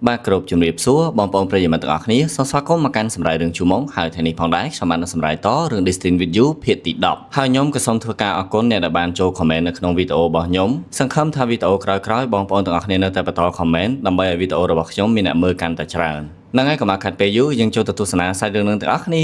បាទគ្រប់ជំរាបសួរបងប្អូនប្រិយមិត្តទាំងអស់គ្នាសូមស្វាគមន៍មកកាន់សម្រាប់រឿងជួម៉ុងហើយថ្ងៃនេះផងដែរខ្ញុំបានសម្រាប់តរឿង Destiny with You ភាគទី10ហើយខ្ញុំក៏សូមធ្វើការអរគុណអ្នកដែលបានចូល comment នៅក្នុងវីដេអូរបស់ខ្ញុំសង្ឃឹមថាវីដេអូក្រោយៗបងប្អូនទាំងអស់គ្នានៅតែបន្ត comment ដើម្បីឲ្យវីដេអូរបស់ខ្ញុំមានអ្នកមើលកាន់តែច្រើនហ្នឹងហើយកុំឲ្យខាត់ពេលយូរយើងចូលទៅទស្សនាសាច់រឿងនឹងទាំងអស់គ្នា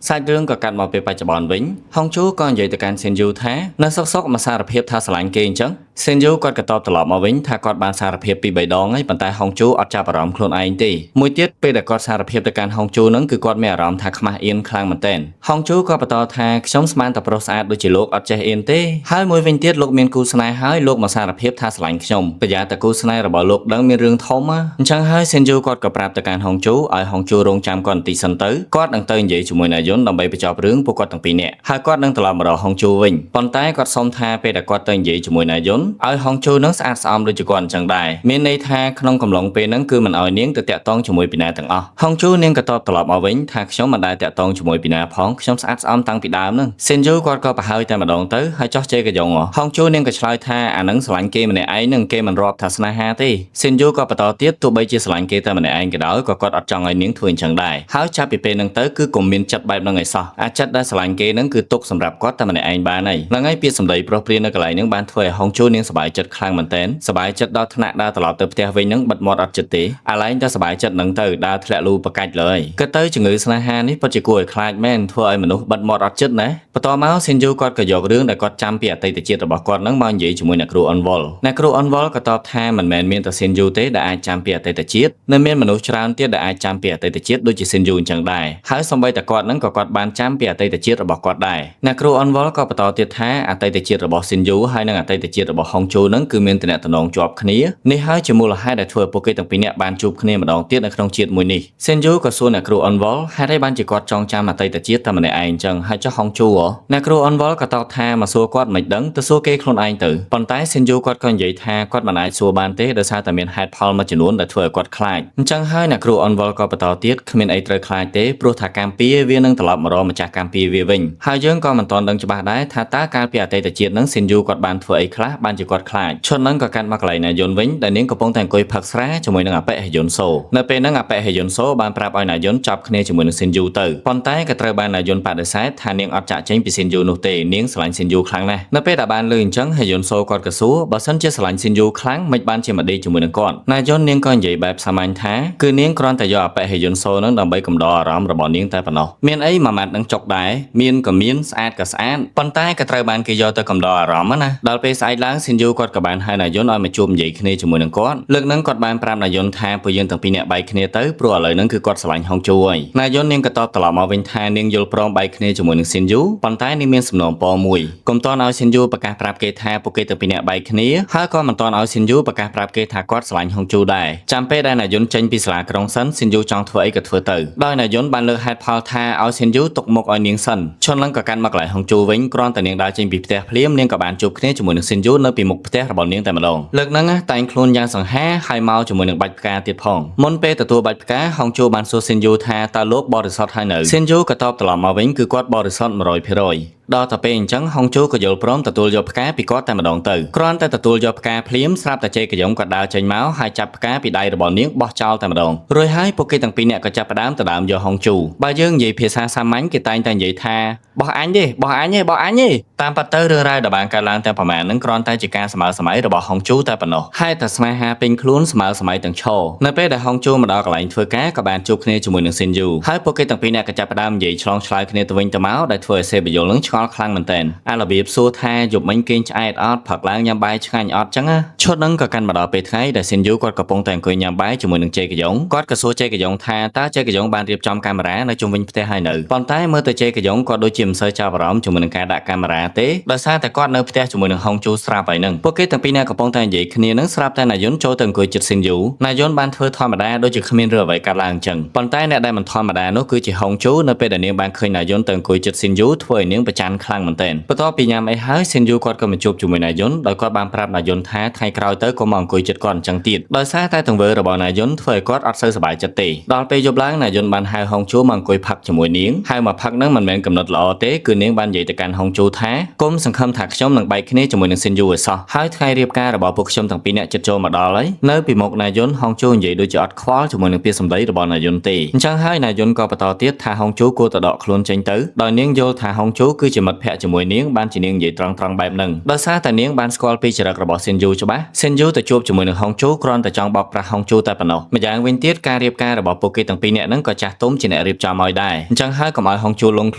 សាច់រឿងក៏កាត់មកពេលបច្ចុប្បន្នវិញហុងជូក៏និយាយទៅកាន់សេនយូថានៅសុកមកសារភាពថាស្រឡាញ់គេអញ្ចឹងសេនយូគាត់ក៏តបត្រឡប់មកវិញថាគាត់បានសារភាពពី3ដងហើយប៉ុន្តែហុងជូអត់ចាប់អារម្មណ៍ខ្លួនឯងទេមួយទៀតពេលដែលគាត់សារភាពទៅកាន់ហុងជូហ្នឹងគឺគាត់មានអារម្មណ៍ថាខ្មាស់អៀនខ្លាំងមែនទែនហុងជូក៏បន្តថាខ្ញុំស្មានតែប្រុសស្អាតដូចជាលោកអត់ចេះអៀនទេហើយមួយវិញទៀតលោកមានគូស្នេហ៍ហើយលោកមកសារភាពថាស្រឡាញ់ខ្ញុំប្រយ័ត្នតែគូស្នេហ៍របស់លោកដឹងមានរឿងធំអញ្ចឹងហើយសេនយូគាត់ក៏ប្រាប់ទៅកាន់ហុងជូឲ្យហុងជូរងចាំគាត់បន្តិចសិនទៅគាត់នឹងទៅនិយាយជាមួយនាយុនដើម្បីបញ្ចប់រឿងពួកគាត់ទាំងពីរនាក់ហើយគាត់នឹងត្រឡប់មករកហុងជូវិញប៉ុន្តែគាត់សុំថាពេលដែលគាត់ទៅនិយាយជាមួយនាយុនឲ្យហុងជូស្អាតស្អំដូចជាគាត់អញ្ចឹងដែរមានន័យថាក្នុងកំឡុងពេលហ្នឹងគឺមិនឲ្យនាងទៅតាក់ទងជាមួយពីណាទាំងអស់ហុងជូនាងក៏តបត្រឡប់មកវិញថាខ្ញុំមិនដែលតាក់ទងជាមួយពីណាផងខ្ញុំស្អាតស្អំតាំងពីដើមហ្នឹងសេនយូគាត់ក៏ប្រហើយតែម្ដងទៅហើយចោះជេរកយ៉ុងហុងជូនាងក៏ឆ្លើយថាអាហ្នឹងស្រឡាញ់គេម្នាក់ឯងហ្នឹងគេមិនរាប់ថាស្នេហាទេសេនយូក៏បន្តទៀតទោះបីជាស្រឡាញ់គេតែម្នាក់ឯងក៏ដោយក៏គាត់អត់ចង់ឲ្យនាងធ្វើអញ្ចឹងដែរហើយចាប់ពីពេលហ្នឹងទៅគឺកុំមានចិត្តបែបហ្នឹងឲ្យសោះអាចិត្តដែលស្រឡាញ់គេហ្នឹងគឺទុកសម្រាប់គាត់តែម្នាក់ឯងបានហើយហ្នឹងហើយពាក្យសម្ដីប្រុសព្រាននៅកន្លែងហ្នឹងបានធ្វើឲ្យហុងជូនាងសប្បាយចិត្តខ្លាំងមែនទែនសប្បាយចិត្តដល់ថ្នាក់ដើរត្រឡប់ទៅផ្ទះវិញហ្នឹងបិទមាត់អត់ចិត្តទេអាឡែងតែសប្បាយចិត្តហ្នឹងទៅដើរធ្លាក់លូប្រកាច់លើហើយក៏ទៅជំងឺស្នេហានេះពិតជាគួរឲ្យខ្លាចមែនធ្វើឲ្យមនុស្សបិទមាត់អត់ចិត្តណាបន្តមកសេនយូគាត់ក៏យករឿងដែលគាត់ចាំពីអតីតជាតិរបស់គាត់ហ្នឹងមកនិយាយជាមួយអ្នកគ្រូអនវ៉លអ្នកគ្រូអនវ៉លក៏តបថាមិនមែនមានតែសេនយូទេដែលអាចចាំពីអតីតជាតិនៅមានមនុស្សច្រើនទៀតដែលអាចចាំពីអតីតជាតិដូចជាសេនយូអញ្ចឹងដែរហើយសូម្បីតែគាត់ហ្នឹងក៏គាត់បានចាំពីអតីតជាតិរបស់គាត់ដែរអ្នកគ្រូអនវ៉លក៏បន្តទៀតថាអតីតជាតិរបស់សេនយូហើយនិងអតីតជាតិរបស់ហុងជូហ្នឹងគឺមានទំនាក់ទំនងជាប់គ្នានេះហើយជាមូលហេតុដែលធ្វើឲ្យពួកគេទាំងពីរនាក់បានជួបគ្នាម្ដងទៀតនៅក្នុងជាតិមួយនេះសេនយូក៏សួរអ្នកគ្រូអនវ៉លហេតុអីបានជាគាត់ចងចាំអតីតជាតិតែម្នាក់ឯងអញ្ចឹងហើយចុះហុងជូអ្នកគ្រូអនវ៉លក៏តបថាមកសួរគាត់មិនដឹងទៅសួរគេខ្លួនឯងទៅប៉ុន្តែសេនយូគាត់ក៏និយាយថាគាត់មិនអាចសួរបានទេដោយសារតែមានហេតុផលមួយចំនួនដែលធ្វើឲ្យគាត់ខ្លាចអញ្ចឹងហើយអ្នកគ្រូអនវ៉លក៏បន្តទៀតគ្មានអីត្រូវខ្លាចទេព្រោះថាកម្មពៀវានឹងត្រឡប់មករកម្ចាស់កម្មពៀវាវិញហើយយើងក៏មិនទាន់ដឹងច្បាស់ដែរថាតើកាលពីអតីតជាតិនឹងសេនយូគាត់បានធ្វើអីខ្លះបានជាគាត់ខ្លាចឈុតនឹងក៏កាន់មកកន្លែងនាយុនវិញដែលនាងកំពុងតែអង្គុយផឹកស្រាជាមួយនឹងអបិហេយុនសូនៅពេលហ្នឹងអបិហេយុនសូបានប្រាប់ឲ្យនាយុនចាប់គ្នាជាមួយនឹងសេនយូទៅប៉ុន្តែក៏ត្រូវបាននាយុនបដិសេធថានាងអត់ចាក់ចេញពីសេនយូនោះទេនាងស្រឡាញ់សេនយូខ្លាំងណាស់នៅពេលដែលបានលើអញ្ចឹងហេយុនសូគាត់ក៏សួរបើសិនជាស្រឡាញ់សេនយូខ្លាំងមិនបានជាមកដេកជាមួយនឹងគាត់នាយុននាងក៏និយាយបែបសាមញ្ញថាគឺនាងគ្រាន់តែយកអបិហេយុនសូនឹងដើម្បីកំដរអារម្មណ៍របស់នាងតែប៉ុណ្ណោះមានអីមួយម៉ាត់នឹងចុកដែរមានក៏មានស្អាតក៏ស្អាតប៉ុន្តែក៏ត្រូវបានគេយកទៅកំដរអារម្មណ៍ណាដល់ពេលស្អែកឡើងសេនយូគាត់ក៏បានហៅនាយុនឲ្យមកជួបនិយាយគ្នាជាមួយនឹងគាត់លើកហ្នឹងគាត់បានប្រាប់នាយុនថាពួកយើងទាំងពីរនាក់បែកគ្នាទៅព្រោះឥឡូវហ្នឹងគឺគាត់ស្រឡាញ់ហុងជូហើយនាយុននាងក៏តបត្រឡប់មកវិញថានាងយល់ព្រមបែកគ្នាជាមួយនឹងសេនយូប៉ុន្តែនាងមានសំណូមពរមួយកុំតន់ឲ្យសេនយូប្រកាសប្រាប់គេថាពួកគេទាំងពីរនាក់បែកគ្នាហើយក៏មិនតន់ឲ្យសេនយូប្រកាសប្រាប់គេថាគាត់ស្រឡាញ់ហុងជូដែរចាំពេលដែលនាយុនចេញពីសាលាក្រុងសិនសេនយូចង់ធ្វើអីក៏ធ្វើទៅដោយនាយុនបានលើកហេតុផលថាឲ្យសេនយូទុកមុខឲ្យនាងសិនឈុនឡើងក៏កាន់មកកន្លែងហុងជូវិញគ្រាន់តែនាងដើរចេញពីផ្ទះភ្លាមនាងក៏បានជួបគ្នាជាមួយនឹងសេនយូនៅពីមុខផ្ទះរបស់នាងតែម្ដងលើកហ្នឹងតែងខ្លួនយ៉ាងសង្ហាហើយមកជាមួយនឹងបាច់ផ្កាទៀតផងមុនពេលទទួលបាច់ផ្កាហុងជូបានសួរសេនយូថាតើលោកបរិសុទ្ធហើយនៅសេនយូក៏តបត្រឡប់មកវិញគឺគាត់បរិសុទ្ធ 100% ដល់តែពេលអញ្ចឹងហុងជូក៏យល់ព្រមទទួលយកផ្កាពីគាត់តែម្ដងទៅគ្រាន់តែទទួលយកផ្កាភ្លាមស្រាប់តែជេកយ៉ុងក៏ដើរចេញមកហើយចាប់ផ្កាពីដៃរបស់នាងបោះចោលតែម្ដងរួចហើយពួកគេទាំងពីរនាក់ក៏ចាប់ផ្ដើមទៅដើមយកហុងជូបើយើងនិយាយភាសាសាមញ្ញគេតែងតែនិយាយថាបោះអញទេបោះអញទេបោះអញទេតាមពិតទៅរឿងរ៉ាវដែលបានកើតឡើងទាំងប្រមាណហ្នឹងគ្រាន់តែជាការស្មើសម័យរបស់ហុងជូតែប៉ុណ្ណោះហើយតែស្នេហាពេញខ្លួនស្មើសម័យទាំងឈរនៅពេលដែលហុងជូមកដល់កន្លែងធ្វើការក៏បានជួបគ្នាជាមួយនឹងសេនយូហើយពួកគេទាំងពីរនាក់ក៏ចាប់ផ្ដើមនិយាយឆ្លងឆ្លើយគ្នាទៅវិញទៅមកដែលធ្វើឲ្យសេបយលនឹងឆ្ងល់ខ្លាំងមែនទែនអារបៀបសួរថាយប់មិញគេងឆ្អែតអត់ផឹកឡើងញ៉ាំបាយឆ្ងាញ់អត់ចឹងណាឈុតហ្នឹងក៏កាន់មកដល់ពេលថ្ងៃដែលសេនយូគាត់កំពុងតែអង្គុយញ៉ាំបាយជាមួយនឹងជេកយ៉ុងគាត់ក៏សួរជេកយ៉ុងថាតើជេកយ៉ុងបានរៀបចំកាមេរ៉ានៅជុំវិញផ្ទះហើយនៅប៉ុន្តែមើលទៅជេកយ៉ុងគាត់ដូចជាមិនសូវចាប់អារម្មណ៍ជាមួយនឹងការដាក់កាមេរ៉ាទេដោយសារតែគាត់នៅផ្ទះជាមួយនឹងហុងជូស្រាប់ហើយហ្នឹងពួកគេទាំងពីរនាក់កំពុងតែនិយាយគ្នាហ្នឹងស្រាប់តែនាយុនចូលទៅអង្គុយជិតសេនយូនាយុនបានធ្វើធម្មតាដូចជាគ្មានរឿងអ្វីកើតឡើងអញ្ចឹងប៉ុន្តែអ្នកដែលមិនធម្មតានោះគឺជាហុងជូនៅពេលដែលនាងបានឃើញនាយុនទៅអង្គុយជិតសេនយូធ្វើឲ្យនាងប្រច័ណ្ឌខ្លាំងមែនទែនបន្ទាប់ពីញ៉ាំអីហើយសេនយូគាត់ក៏មកជួបជាមួយនាយុនដោយគាត់បានប្រាប់នាយុនថាថ្ងៃក្រោយទៅកុំមកអង្គុយជិតគាត់អញ្ចឹងទៀតដោយសារតែទង្វើរបស់នាយុនធ្វើឲ្យគាត់អត់សូវសប្បាយចិត្តទេដល់ពេលយប់ឡើងនាយុនបានហៅហុងជូមកអង្គុយផឹកជាមួយនាងហើយមកផឹកហ្នឹងមិនមែនកំណត់ល្អទេគឺនាងបាននិយាយទៅកាន់ហុងជូថាគុំសង្ឃឹមថាខ្ញុំនឹងបែកគ្នាជាមួយនឹងសេនយូ ឲ្យសោះហើយថ្ងៃរៀបការរបស់ពួកខ្ញុំទាំងពីរអ្នកចិត្តចូលមកដល់ហើយនៅពីមុខណាយុនហុងជូនិយាយដូចជាអត់ខ្វល់ជាមួយនឹងពាក្យសម្ដីរបស់ណាយុនទេអញ្ចឹងហើយណាយុនក៏បន្តទៀតថាហុងជូគួរតែដកខ្លួនចេញទៅដោយនាងយល់ថាហុងជូគឺជាមិត្តភក្តិជាមួយនាងបានជានាងនិយាយត្រង់ៗបែបហ្នឹងដោយសារតែនាងបានស្គាល់ពីចរិតរបស់ស៊ិនយូច្បាស់ស៊ិនយូទៅជួបជាមួយនឹងហុងជូគ្រាន់តែចង់បោកប្រាស់ហុងជូតែប៉ុណ្ណោះម្យ៉ាងវិញទៀតការរៀបការរបស់ពួកគេទាំងពីរនាក់ហ្នឹងក៏ចាស់ទុំជាអ្នករៀបចំឲ្យដែរអញ្ចឹងហើយកុំឲ្យហុងជូលងខ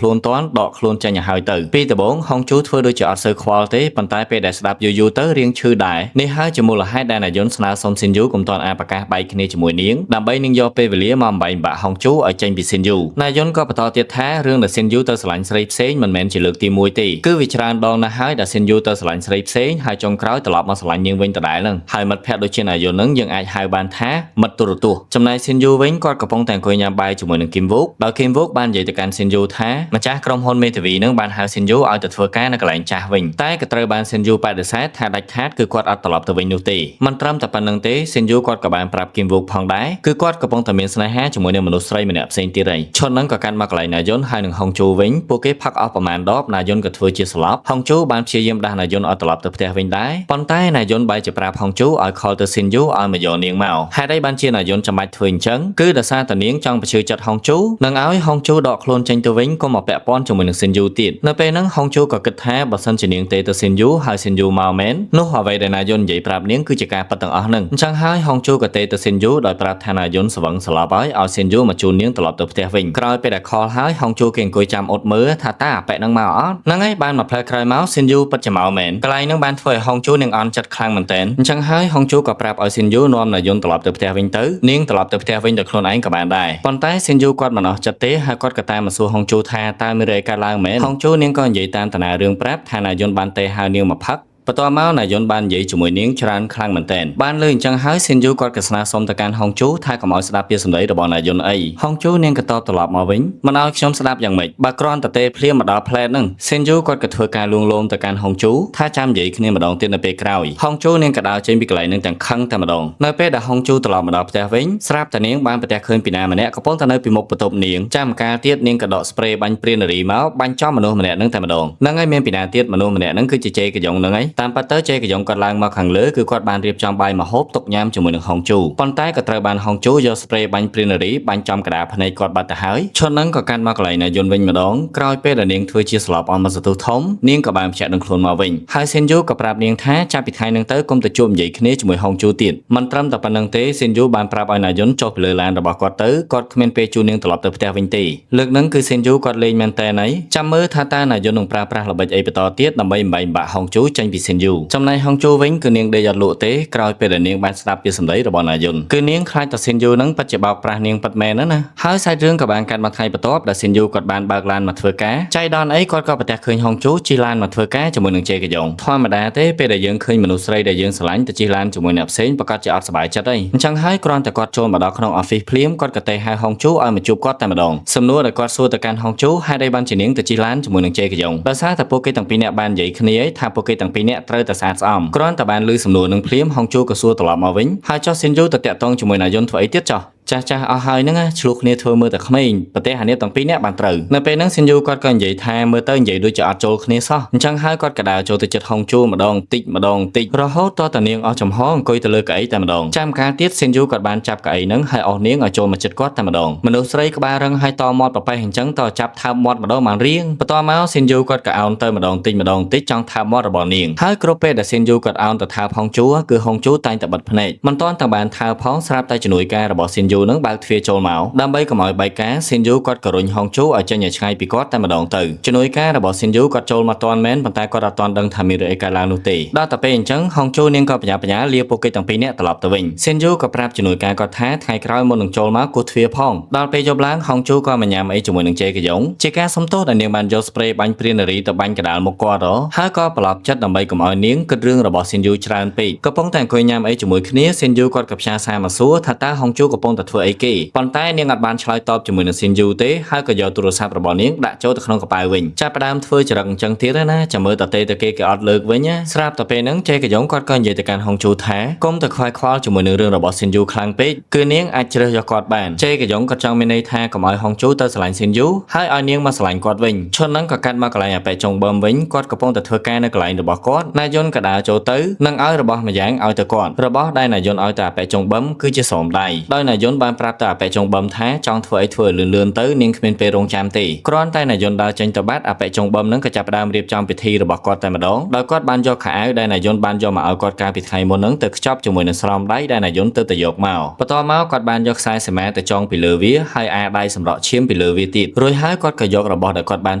្លួនតាន់ដកខ្លួនចេញឲ្យហើយទៅពីដំបូងហុងជូធ្វើដូចជាអត់សូវខ្វល់ទេប៉ុន្តែពេលដែលស្ដាប់យូរទៅរៀងឈឺដែរនេះហើយជាមូលហេតុដែលណាយុនស្នើសុំស៊ិនយូកុំតាន់ប្រកាសបែកគ្នាជាមួយនាងដើម្បីនឹងយកពេលវេលាមកបំបែកបាក់ហុងជូឲ្យចេញពីស៊ិនយូណាយុនក៏បន្តទៀតថារឿងដែលស៊ិនយូទៅស្រឡាញ់ស្រីផ្សេងមិនមែនជាលើកទី1ទេគឺវាច្រើនដងណាស់ហើយដែលស៊ិនយូទៅស្រឡាញ់ស្រីផ្សេងហើយចុងក្រោយត្រឡប់មកស្រឡាញ់នាងវិញដដែលហ្នឹងហើយមិត្តភក្តិដូចជាណាយុនហ្នឹងយើងអាចហៅបានថាមិត្តទូរទស្សន៍ចំណែកស៊ិនយូវិញគាត់កំពុងតែអង្គុយញ៉ាំបាយជាមួយនឹងគីមវូកដោយគីមវូកបាននិយាយទៅកាន់ស៊ិនយូថាម្ចាស់ក្រុមហ៊ុនមេធាវីហ្នឹងបានហៅស៊ិនយូឲ្យទៅធ្វើការនៅកន្លែងចាស់វិញតែក៏ត្រូវបានស៊ិនយូបដិសេធថាដាច់ខាតគឺគាត់អត់ត្រឡប់ទៅវិញនោះទេមិនត្រឹមតែប៉ុណ្្នឹងទេស៊ិនយូគាត់ក៏បានប្រាប់គីមវូកផងដែរគឺគាត់កំពុងតែមានស្នេហាជាមួយនឹងមនុស្សស្រីម្នាក់ផ្សេងទៀតហើយឈុនហ្នឹងក៏កាន់មកកន្លែងណាយុនហើយនឹងហុងជូវិញពួកគេផឹកអស់ប្រមាណដបណាយុនក៏ធ្វើជាស្លាប់ហុងជូបានព្យាយាមដាស់ណាយុនឲ្យត្រឡប់ទៅផ្ទះវិញដែរប៉ុន្តែណាយុនបែរជាប្រាប់ហុងជូឲ្យខលទៅស៊ិនយូឲ្យមកយកនាងមកហេតុអីបានជាណាយុនចាំបាច់ធ្វើអញ្ចឹងគឺដោយសារតែនាងចង់បញ្ជឿចិត្តហុងជូនឹងឲ្យហុងជូដកខ្លួនចេញទៅវិញកុំមកពាក់ព័ន្ធជាមួយនឹងស៊ិនយូទៀតនៅពេលហ្នឹងហុងជូក៏គិតថាបើសិនជានាងទេទៅស៊ិនយូហើយស៊ិនយូមកមែននោះអ្វីដែលណាយុននិយាយប្រាប់នាងគឺជាការប៉ັດទាំងអស់ហ្នឹងអញ្ចឹងហើយហុងជូក៏ទេទៅស៊ិនយូដោយប្រាប់ថាណាយុនស្វឹងស្លាប់ហើយឲ្យស៊ិនយូមកជូននាងត្រឡប់ទៅផ្ទះវិញក្រោយពេលដែលខលហើយហុងជូគេអង្គុយចាំអត់មើលថាតាអាប៉ែកហ្នឹងមកអត់ហ្នឹងហើយបានមកផ្លែក្រោយមកស៊ិនយូពិតជាមកមែនកន្លែងហ្នឹងបានធ្វើឲ្យហុងជូនាងអន់ចិត្តខ្លាំងមែនតើអញ្ចឹងហើយហុងជូក៏ប្រាប់ឲ្យស៊ិនយូនាំណាយុនត្រឡប់ទៅផ្ទះវិញទៅនាងត្រឡប់ទៅផ្ទះវិញដោយខ្លួនឯងក៏បានដែរប៉ុន្តែស៊ិនយូគាត់មិនអស់ចិត្តទេហើយគាត់ក៏តាមមកសួរហុងជូថាតើមានរឿងកើតឡើងមែនហុងជូនាងក៏និយាយតាមតាណារឿងប្រាប់ថាណាយុនបានទេហៅនាងមកផឹកបន្ទាប់មកណាយុនបាននិយាយជាមួយនាងច្រើនខ្លាំងមែនទែនបានលើអញ្ចឹងហើយស៊ិនយូគាត់ក៏ស្នើសុំទៅកាន់ហុងជូថាកុំឲ្យស្ដាប់ពាក្យសម្ដីរបស់ណាយុនអីហុងជូនាងក៏តបត្រឡប់មកវិញមិនឲ្យខ្ញុំស្ដាប់យ៉ាងម៉េចបើគ្រាន់តែទេភ្លាមមកដល់ផ្លែតហ្នឹងស៊ិនយូគាត់ក៏ធ្វើការលួងលោមទៅកាន់ហុងជូថាចាំនិយាយគ្នាម្ដងទៀតនៅពេលក្រោយហុងជូនាងក៏ដើរចេញពីកន្លែងហ្នឹងទាំងខឹងតែម្ដងនៅពេលដែលហុងជូត្រឡប់មកដល់ផ្ទះវិញស្រាប់តែនាងបានប្រទះឃើញពីណាម្នាក់កំពុងតែនៅពីមុខបន្ទប់នាងចាំកាលទៀតនាងក៏ដកស្ព្រេបាញ់ព្រានារីមកបាញ់ចំមនុស្សម្នាក់ហ្នឹងតែម្ដងហ្នឹងហើយមានពីណាទៀតមនុស្សម្នាក់ហ្នឹងគឺជាជេកយ៉ុងហ្នឹងហើយតាមពិតទៅជេកយ៉ុងគាត់ឡើងមកខាងលើគឺគាត់បានរៀបចំបាយមកហូបទុកញ៉ាំជាមួយនឹងហុងជូប៉ុន្តែក៏ត្រូវបានហុងជូយកស្ព្រេបាញ់ព្រានារីបាញ់ចំកណ្ដាលភ្នែកគាត់បាត់ទៅហើយឈុនហ្នឹងក៏កាន់មកកន្លែងណាយុនវិញម្ដងក្រោយពេលដែលនាងធ្វើជាស្លាប់អស់មួយសន្ទុះធំនាងក៏បានភ្ជាប់នឹងខ្លួនមកវិញហើយស៊ិនយូក៏ប្រាប់នាងថាចាប់ពីថ្ងៃហ្នឹងទៅកុំទៅជួបនិយាយគ្នាជាមួយហុងជូទៀតមិនត្រឹមតែប៉ុណ្្នឹងទេស៊ិនយូបានប្រាប់ឲ្យណាយុនចុះពីលើឡានរបស់គាត់ទៅគាត់គ្មានពេលជួបនាងត្រឡប់ទៅផ្ទះវិញទេលើកហ្នឹងគឺស៊ិនយូគាត់លេងមែនតើណៃចាំមើលថាតើណាយុននឹងប្រើប្រាស់ល្បិចអីបន្តទៀតដើម្បីបំបែកបាក់ហុងជូចេញពីស៊ិនយូចំណែកហុងជូវិញគឺនាងដេកអត់លក់ទេក្រោយពេលដែលនាងបានស្ដាប់ពាក្យសម្ដីរបស់ណាយុនគឺនាងខ្លាចតែស៊ិនយូនឹងពិតជាបោកប្រាស់នាងពិតមែនណាហើយសាច់រឿងក៏បានកាត់មកថ្ងៃបន្ទាប់ដែលស៊ិនយូគាត់បានបើកឡានមកធ្វើការចៃដន្យអីគាត់ក៏ប្រទះឃើញហុងជូជិះឡានមកធ្វើការជាមួយនឹងជេកយ៉ុងធម្មតាទេពេលដែលយើងឃើញមនុស្សស្រីដែលយើងស្រឡាញ់ទៅជិះឡានជាមួយអ្នកផ្សេងប្រកាសជាអត់សប្បាយចិត្តអីអញ្ចឹងហើយគ្រាន់តែគាត់ចូលមកដល់ក្នុង office ភ្លាមគាត់ក៏ទេហៅហុងជូឲ្យមកជួបគាត់តែម្ដងសំណួរដែលគាត់សួរទៅកាន់ហុងជូហេតុអីបានជានាងទៅជិះឡានជាមួយនឹងជេកយ៉ុងដោយសារតែពួកគេទាំងពីរនាក់បាននិយាយគ្នាថាពួកគេទាំងពីរនាក់ត្រូវតែស្អាតស្អំគ្រាន់តែបានឮសំណួរនឹងភ្លាមហុងជូក៏សួរត្រឡប់មកវិញហើយចុះស៊ិនយូទៅតាក់ទងជាមួយណាយុនធ្វើអីទៀតចុះចាស់អស់ហើយហ្នឹងឆ្លោះគ្នាធ្វើមើលតែក្មេងប្រទេសអានេះទាំងពីរនាក់បានត្រូវនៅពេលហ្នឹងស៊ិនយូគាត់ក៏និយាយថាមើលទៅនិយាយដូចជាអត់ចូលគ្នាសោះអញ្ចឹងហើយគាត់ក៏ដើរចូលទៅចិត្តហុងជូម្ដងតិចរហូតតនាងអស់ចំហអង្គុយទៅលើកៅអីតែម្ដងចាំកាលទៀតស៊ិនយូគាត់បានចាប់កៅអីហ្នឹងហើយអស់នាងឲ្យចូលមកចិត្តគាត់តែម្ដងមនុស្សស្រីក្បាលរឹងហើយតមាត់ប្រប៉េះអញ្ចឹងតចាប់ថើបមាត់ម្ដងបានរៀងបន្ទាប់មកស៊ិនយូគាត់ក៏អោនទៅម្ដងតិចចង់ថើបមាត់របស់នាងហើយគ្រប់ពេលដែលស៊ិនយូគាត់អោនទៅថើបហុងជូគឺហុងជូតែងតែបិទភ្នែកមិនទាន់តែបានថើបផងស្រាប់តែជំនួយការរបស់ស៊ិនយូហ្នឹងបើកទ្វារចូលមកដើម្បីកុំឲ្យបែកការស៊ិនយូគាត់ក៏រុញហុងជូឲ្យចេញឲ្យឆ្ងាយពីគាត់តែម្ដងទៅជំនួយការរបស់ស៊ិនយូគាត់ចូលមកតាន់មែនប៉ុន្តែគាត់អត់តាន់ដឹងថាមានរឿងអីកើតឡើងនោះទេដល់តែពេលអញ្ចឹងហុងជូនាងក៏បញ្ញាលាពួកគេទាំងពីរនាក់ត្រឡប់ទៅវិញស៊ិនយូក៏ប្រាប់ជំនួយការគាត់ថាថ្ងៃក្រោយមុននឹងចូលមកគោះទ្វារផងដល់ពេលយប់ឡើងហុងជូក៏មកញ៉ាំអីជាមួយនឹងជេកយ៉ុងជាការសំទោសដែលនាងបានយកស្ព្រេបាញ់ព្រានារីទៅបាញ់កដាលមុខគាត់ហើយក៏ប្រឡប់ចិត្តដើម្បីកុំឲ្យនាងគិតរឿងរបស់ស៊ិនយូច្រើនពេកកំពុងតែអង្គុយញ៉ាំអីជាមួយគ្នាស៊ិនយូគាត់ក៏ផ្ញើសារមកសួរថាតើហុងជូកំពុងតែ ធ្វើអីគេប៉ុន្តែនាងអត់បានឆ្លើយតបជាមួយនឹង Shinju ទេហើយក៏យកទូរស័ព្ទរបស់នាងដាក់ចូលទៅក្នុងកប៉ាល់វិញចាប់ផ្ដើមធ្វើចរិតអញ្ចឹងទៀតណាចាំមើលតទេទៅគេអត់លើកវិញណាស្រាប់តែពេលហ្នឹងចេកយ៉ុងគាត់ក៏និយាយទៅកាន់ហុងជូថាកុំទៅខ្វាយខ្វល់ជាមួយនឹងរឿងរបស់ Shinju ខ្លាំងពេកគឺនាងអាចជ្រើសយកគាត់បានចេកយ៉ុងគាត់ចង់មានន័យថាកុំឲ្យហុងជូទៅស្រឡាញ់ Shinju ហើយឲ្យនាងមកស្រឡាញ់គាត់វិញឈុនហ្នឹងក៏កាត់មកកន្លែងអាប៉ែចុងបឹមវិញគាត់កំពុងតែធ្វើការនៅកន្លែងរបស់គាត់ណាយុនក៏ដើរចូលទៅនឹងឲ្យរបស់ម្យ៉ាងឲ្យទៅគាត់របស់ដែលណាយុនឲ្យទៅអាប៉ែចុងបឹមគឺជាស្រោមដៃដោយណាយុនបានប្រាប់ទៅអាប៉ែចុងបឹមថាចង់ធ្វើអីធ្វើលឿនៗទៅនាងគ្មានពេលរងចាំទេគ្រាន់តែណាយុនដើរចេញទៅបាត់អាប៉ែចុងបឹមហ្នឹងក៏ចាប់ផ្ដើមរៀបចំពិធីរបស់គាត់តែម្ដងដោយគាត់បានយកខោអាវដែលណាយុនបានយកមកឲ្យគាត់កាលពីថ្ងៃមុនហ្នឹងទៅខ្ចប់ជាមួយនឹងស្រោមដៃដែលណាយុនទៅយកមកបន្ទាប់មកគាត់បានយកខ្សែសមាទៅចងពីលើវាហើយអាដៃសម្រក់ឈាមពីលើវាទៀតរួចហើយគាត់ក៏យករបស់ដែលគាត់បាន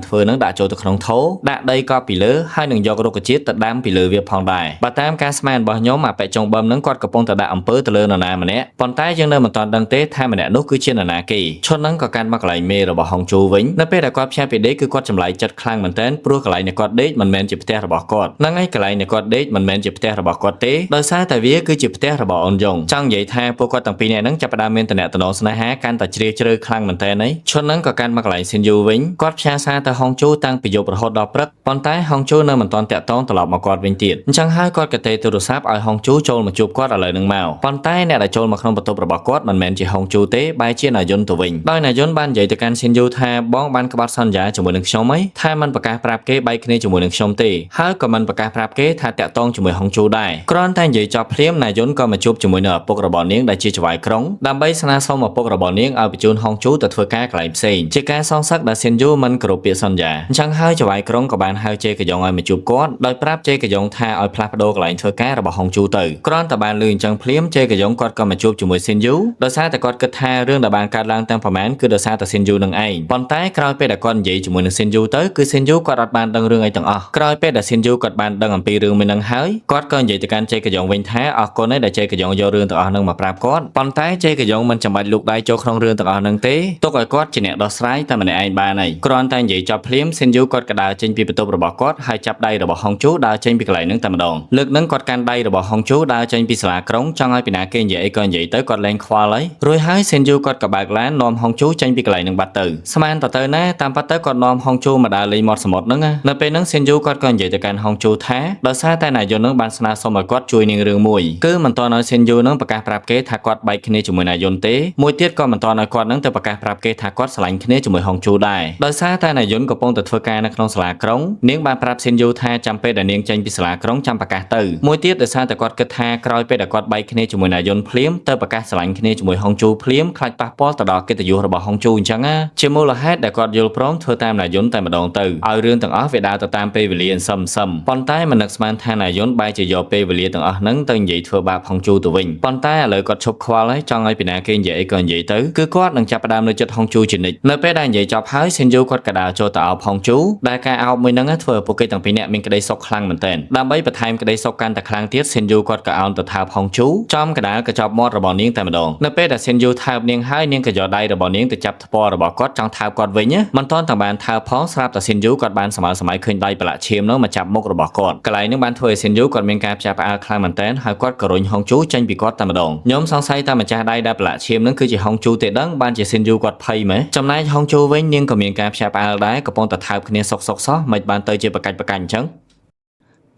ធ្វើហ្នឹងដាក់ចូលទៅក្នុងថូដាក់ដីកប់ពីលើហើយនឹងយករុក្ខជាតិទៅដាំពីលើវាផងដែរបើតាមការស្មានរបស់ខ្ញុំអាប៉ែចុងបឹមហ្នឹងគាត់កំពុងតែដាក់អំពើទៅលើនរណាម្នាក់ប៉ុន្តែយើងនៅមិនទាន់ដឹងទេថាម្នាក់នោះគឺជានរណាគេឈុនហ្នឹងក៏កាន់មកកន្លែងមេរបស់ហុងជូវិញនៅពេលដែលគាត់ផ្ញើពីដេកគឺគាត់ចម្លែកចិត្តខ្លាំងមែនទែនព្រោះកន្លែងនៃគាត់ដេកមិនមែនជាផ្ទះរបស់គាត់ហ្នឹងហើយកន្លែងនៃគាត់ដេកមិនមែនជាផ្ទះរបស់គាត់ទេដោយសារតែវាគឺជាផ្ទះរបស់អូនយ៉ុងចង់និយាយថាពួកគាត់ទាំងពីរនាក់ហ្នឹងចាប់ផ្ដើមមានតំណែងស្នេហាកាន់តែជ្រាលជ្រៅខ្លាំងមែនទែនហើយឈុនហ្នឹងក៏កាន់មកកន្លែងស៊ីនយូវិញគាត់ផ្ញើសារទៅហុងជូតាំងពីយប់រហូតដល់ព្រឹកប៉ុន្តែហុងជូនៅមិនទាន់តាក់ទងត្រឡប់មកគាត់វិញទៀតអញ្ចឹងហើយគាត់ក៏ទេទូរស័ព្ទឲ្យហុងជូចូលមកជួបគាត់ឥឡូវហ្នឹងមកប៉ុន្តែអ្នកដែលចូលមកក្នុងបន្ទប់របស់គាត់មិនមែនជាហុងជូទេបែរជាណាយុនទៅវិញដោយណាយុនបាននិយាយទៅកាន់ស៊ីនយូថាបងបានក្បត់សន្យាជាមួយនឹងខ្ញុំហីថាមិនប្រកាសប្រាប់គេបែកគ្នាជាមួយនឹងខ្ញុំទេហើយក៏មិនប្រកាសប្រាប់គេថាតាក់ទងជាមួយហុងជូដែរគ្រាន់តែនិយាយចប់ភ្លាមណាយុនក៏មកជួបជាមួយនឹងឪពុករបស់នាងដែលជាចៅហ្វាយក្រុងដើម្បីស្នើសុំឪពុករបស់នាងឲ្យបញ្ជូនហុងជូទៅធ្វើការកន្លែងផ្សេងជាការសងសឹកដែលស៊ីនយូមិនគោរពពាក្យសន្យាអញ្ចឹងហើយចៅហ្វាយក្រុងក៏បានហៅជេកយ៉ុងឲ្យមកជួបគាត់ដោយប្រាប់ជេកយ៉ុងថាឲ្យផ្លាស់ប្ដូរកន្លែងធ្វើការរបស់ហុងជូទៅគ្រាន់តែបានលឺអញ្ចឹងភ្លាមជេកយ៉ុងគាត់ក៏មកជួបជាមួយស៊ីនយូដោយសារតែគាត់គិតថារឿងដែលបានកើតឡើងទាំងប្រមាណគឺដោយសារតែស៊ីនយូនឹងឯងប៉ុន្តែក្រោយពេលដែលគាត់និយាយជាមួយនឹងស៊ីនយូទៅគឺស៊ីនយូគាត់អត់បានដឹងរឿងអីទាំងអស់ក្រោយពេលដែលស៊ីនយូគាត់បានដឹងអំពីរឿងមួយនឹងហើយគាត់ក៏និយាយទៅកាន់ជេកយ៉ុងវិញថាអរគុណដែលជេកយ៉ុងយករឿងទាំងអស់នឹងមកប្រាប់គាត់ប៉ុន្តែជេកយ៉ុងមិនចាំបាច់លូកដៃចូលក្នុងរឿងទាំងអស់នឹងទេទុកឲ្យគាត់ជាអ្នកដោះស្រាយតែម្នាក់ឯងបានហើយគ្រាន់តែនិយាយចប់ភ្លាមស៊ីនយូគាត់ក៏ដើរចេញពីបន្ទប់របស់គាត់ហើយចាប់ដៃរបស់ហុងជូដើរចេញពីកន្លែងហ្នឹងតែម្ដងលើកហ្នឹងគាត់កាន់ដៃរបស់ហុងជូដើរចេញពីសាលាក្រុងចង់ឲ្យពីណាគេនិយាយអីក៏និយាយទៅគាត់លែងខ្វល់ហើយរួចហើយស៊ីនយូគាត់ក៏បើកឡាននាំហុងជូចេញពីកន្លែងហ្នឹងបាត់ទៅស្មានទៅណាតាមពិតទៅគាត់នាំហុងជូមកដើរលេងមាត់សមុទ្រហ្នឹងនៅពេលហ្នឹងស៊ីនយូគាត់ក៏និយាយទៅកាន់ហុងជូថាដោយសារតែណាយុនហ្នឹងបានស្នើសុំឲ្យគាត់ជួយនឹងរឿងមួយគឺមិនតន់ឲ្យស៊ីនយូហ្នឹងប្រកាសប្រាប់គេថាគាត់បែកគ្នាជាមួយណាយុនទេមួយទៀតក៏មិនតន់ឲ្យគាត់ហ្នឹងទៅប្រកាសប្រាប់គេថាគាត់ស្រឡាញ់គ្នាជាមួយហុងជូដែរដោយសារតែណាយុនកំពុងតែធ្វើការនៅក្នុងសាលាក្រុងនាងបានប្រាប់ស៊ីនយូថាចាំពេលដែលនាងចេញពីសាលាក្រុងចាំប្រកាសទៅមួយទៀតដោយសារតែគាត់គិតថាក្រោយពេលដែលគាត់បែកគ្នាជាមួយណាយុនភ្លាមទៅប្រកាសស្រឡាញ់គ្នាជាមួយហុងជូភ្លាមខ្លាចប៉ះពាល់ទៅដល់កិត្តិយសរបស់ហុងជូអញ្ចឹងជាមូលហេតុដែលគាត់យល់ព្រមធ្វើតាមណាយុនតែម្ដងទៅឲ្យរឿងទាំងអស់វាដើរទៅតាមពេលវេលាសឹមប៉ុន្តែមិននឹកស្មានថាណាយុនបែរជាយកពេលវេលាទាំងអស់ហ្នឹងទៅនិយាយធ្វើបាបហុងជូទៅវិញប៉ុន្តែឥឡូវគាត់ឈប់ខ្វល់ហើយចង់ឲ្យពីណាគេនិយាយអីក៏និយាយទៅគឺគាត់នឹងចាប់ផ្ដើមនៅចិត្តហុងជូជានិច្ចនៅពេលដែលនិយាយចប់ហើយស៊ីនយូគាត់ក៏ដើរចូលទៅអោបហុងជូដែលការអោបមួយហ្នឹងធ្វើឲ្យពួកគេទាំងពីរនាក់មានក្តីសុខខ្លាំងមែនទែនដើម្បីបន្ថែមក្តីសុខកាន់តែខ្លាំងទៀតស៊ីនយូគាត់ក៏អោនទៅថើបហុងជូចំកណ្ដាលកញ្ចប់មាត់របស់នាងតែម្ដងនៅពេលដែលស៊ីនយូថើបនាងហើយនាងក៏យកដៃរបស់នាងទៅចាប់ថ្ពាល់របស់គាត់ចង់ថើបគាត់វិញមិនទាន់ទាំងបានថើបផងស្រាប់តែស៊ីនយូគាត់បានសម័យឃើញដៃប្រឡាក់ឈាមនោះមកចាប់មុខរបស់គាត់កន្លែងនេះបានធ្វើឲ្យស៊ីនយូគាត់មានការផ្ចាស់ផ្អើលខ្លាំងមែនទែនហើយគាត់ក៏រុញហុងជូចេញពីគាត់តែម្ដងខ្ញុំសង្ស័យថាម្ចាស់ដៃដែលប្រឡាក់ឈាមនឹងគឺជាហុងជូទេដឹងបានជាស៊ីនយូគាត់ភ័យមែនចំណែកហុងជូវិញនាងក៏មានការផ្ចាស់ផ្អើលដែរកំពុងតែថើបគ្នាសុកសោះមិនបានទៅជាប្រកាច់អញ្ចឹង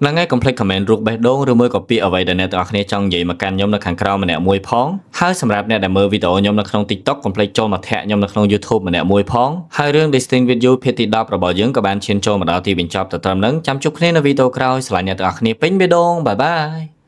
ហ្នឹងហើយកុំភ្លេច comment រូបបេះដូងឬមួយក៏ពាក្យអ្វីដែលអ្នកទាំងអស់គ្នាចង់និយាយមកកាន់ខ្ញុំនៅខាងក្រោមម្នាក់មួយផងហើយសម្រាប់អ្នកដែលមើលវីដេអូខ្ញុំនៅក្នុង TikTok កុំភ្លេចចូលមកធាក់ខ្ញុំនៅក្នុង YouTube ម្នាក់មួយផងហើយរឿង Distinct Video ភាគទី10របស់យើងក៏បានឈានចូលមកដល់ទីបញ្ចប់ទៅត្រឹមហ្នឹងចាំជួបគ្នានៅវីដេអូក្រោយស្រឡាញ់អ្នកទាំងអស់គ្នាពេញបេះដូងបាយបាយ